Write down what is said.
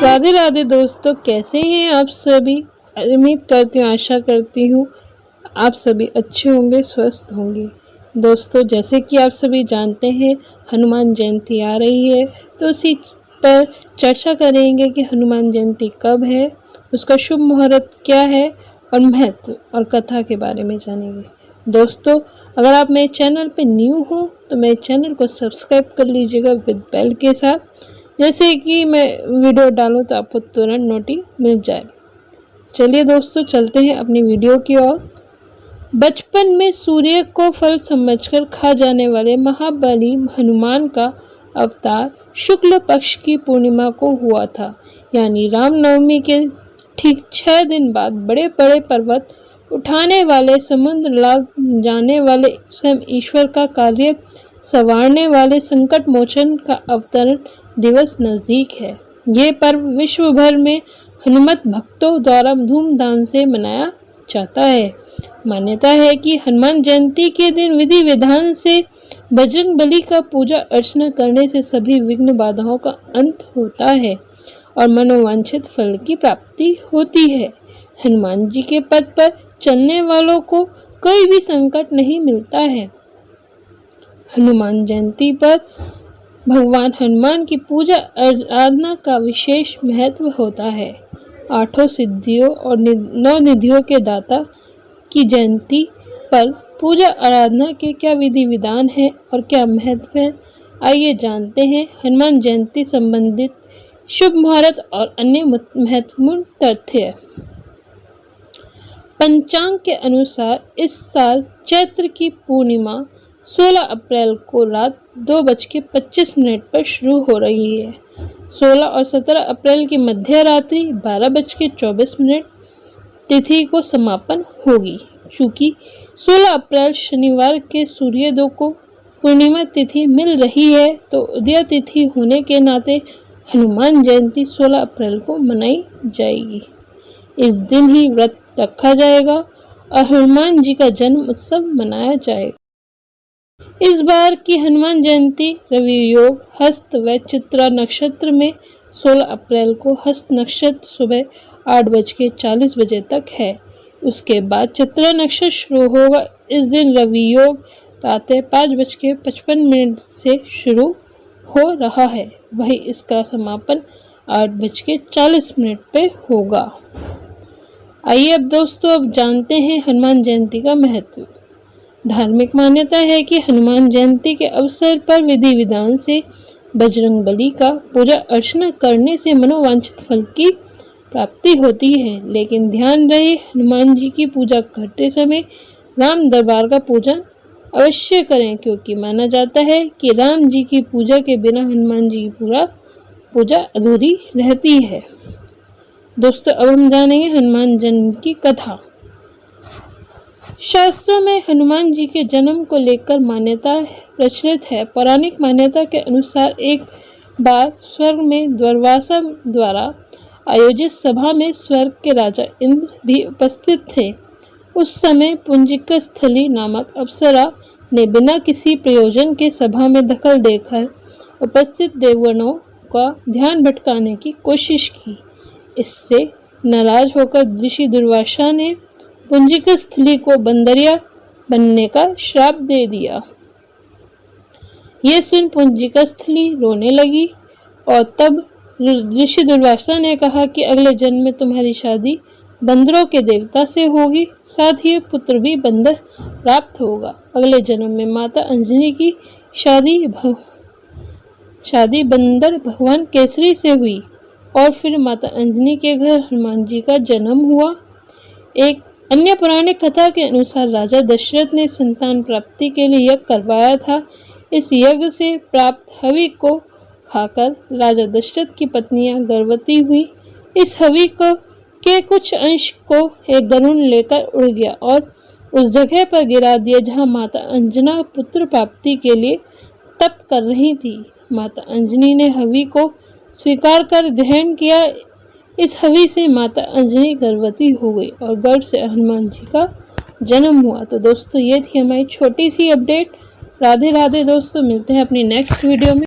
राधे राधे दोस्तों, कैसे हैं आप सभी। उम्मीद करती हूँ, आशा करती हूँ आप सभी अच्छे होंगे, स्वस्थ होंगे। दोस्तों, जैसे कि आप सभी जानते हैं हनुमान जयंती आ रही है, तो उसी पर चर्चा करेंगे कि हनुमान जयंती कब है, उसका शुभ मुहूर्त क्या है और महत्व और कथा के बारे में जानेंगे। दोस्तों, अगर आप मेरे चैनल पे न्यू हो तो मेरे चैनल को सब्सक्राइब कर लीजिएगा विद बेल के साथ, जैसे कि मैं वीडियो डालूं तो आपको तुरंत नोटिस मिल जाए। चलिए दोस्तों, चलते हैं अपनी वीडियो की ओर। बचपन में सूर्य को फल समझकर खा जाने वाले महाबली हनुमान का अवतार शुक्ल पक्ष की पूर्णिमा को हुआ था, यानी रामनवमी के ठीक 6 दिन बाद। बड़े बड़े पर्वत उठाने वाले, समुद्र लांघ जाने वाले, स्वयं ईश्वर का कार्य संवारने वाले संकट मोचन का अवतरण दिवस नज़दीक है। ये पर्व विश्व भर में हनुमत भक्तों द्वारा धूमधाम से मनाया जाता है। मान्यता है कि हनुमान जयंती के दिन विधि विधान से बजरंग बली का पूजा अर्चना करने से सभी विघ्न बाधाओं का अंत होता है और मनोवांछित फल की प्राप्ति होती है। हनुमान जी के पथ पर चलने वालों को कोई भी संकट नहीं मिलता है। हनुमान जयंती पर भगवान हनुमान की पूजा आराधना का विशेष महत्व होता है। 8 सिद्धियों और 9 निधियों के दाता की जयंती पर पूजा आराधना के क्या विधि विधान है और क्या महत्व है, आइए जानते हैं हनुमान जयंती संबंधित शुभ मुहूर्त और अन्य महत्वपूर्ण तथ्य। पंचांग के अनुसार इस साल चैत्र की पूर्णिमा 16 अप्रैल को रात 2:25 पर शुरू हो रही है। 16 और 17 अप्रैल की मध्य रात्रि 12:24 तिथि को समापन होगी। चूँकि 16 अप्रैल शनिवार के सूर्योदय को पूर्णिमा तिथि मिल रही है, तो उदय तिथि होने के नाते हनुमान जयंती 16 अप्रैल को मनाई जाएगी। इस दिन ही व्रत रखा जाएगा और हनुमान जी का जन्म उत्सव मनाया जाएगा। इस बार की हनुमान जयंती रवि योग, हस्त व चित्रा नक्षत्र में 16 अप्रैल को हस्त नक्षत्र सुबह 8:40 तक है। उसके बाद चित्रा नक्षत्र शुरू होगा। इस दिन रवि योग प्रातः 5:55 से शुरू हो रहा है, वही इसका समापन 8:40 पे होगा। आइए अब दोस्तों, अब जानते हैं हनुमान जयंती का महत्व। धार्मिक मान्यता है कि हनुमान जयंती के अवसर पर विधि विधान से बजरंग बली का पूजा अर्चना करने से मनोवांछित फल की प्राप्ति होती है। लेकिन ध्यान रहे, हनुमान जी की पूजा करते समय राम दरबार का पूजन अवश्य करें, क्योंकि माना जाता है कि राम जी की पूजा के बिना हनुमान जी की पूजा अधूरी रहती है। दोस्तों, अब हम जानेंगे हनुमान जन्म की कथा। शास्त्रों में हनुमान जी के जन्म को लेकर मान्यता प्रचलित है। पौराणिक मान्यता के अनुसार एक बार स्वर्ग में द्वारवासा द्वारा आयोजित सभा में स्वर्ग के राजा इंद्र भी उपस्थित थे। उस समय पुंजिकस्थली नामक अप्सरा ने बिना किसी प्रयोजन के सभा में दखल देकर उपस्थित देवगणों का ध्यान भटकाने की कोशिश की। इससे नाराज होकर ऋषि दुर्वासा ने पुंजिकस्थली को बंदरिया बनने का श्राप दे दिया। यह सुन पुंजिकस्थली रोने लगी और तब ऋषि दुर्वासा ने कहा कि अगले जन्म में तुम्हारी शादी बंदरों के देवता से होगी, साथ ही पुत्र भी बंदर प्राप्त होगा। अगले जन्म में माता अंजनी की शादी बंदर भगवान केसरी से हुई और फिर माता अंजनी के घर हनुमान जी का जन्म हुआ। एक अन्य पौराणिक कथा के अनुसार राजा दशरथ ने संतान प्राप्ति के लिए यज्ञ करवाया था। इस यज्ञ से प्राप्त हवि को खाकर राजा दशरथ की पत्नियां गर्भवती हुई। इस हवि के कुछ अंश को एक गरुड़ लेकर उड़ गया और उस जगह पर गिरा दिया जहां माता अंजना पुत्र प्राप्ति के लिए तप कर रही थी। माता अंजनी ने हवि को स्वीकार कर ग्रहण किया। इस हवि से माता अंजनी गर्भवती हो गई और गर्भ से हनुमान जी का जन्म हुआ। तो दोस्तों, ये थी हमारी छोटी सी अपडेट। राधे राधे दोस्तों, मिलते हैं अपनी नेक्स्ट वीडियो में।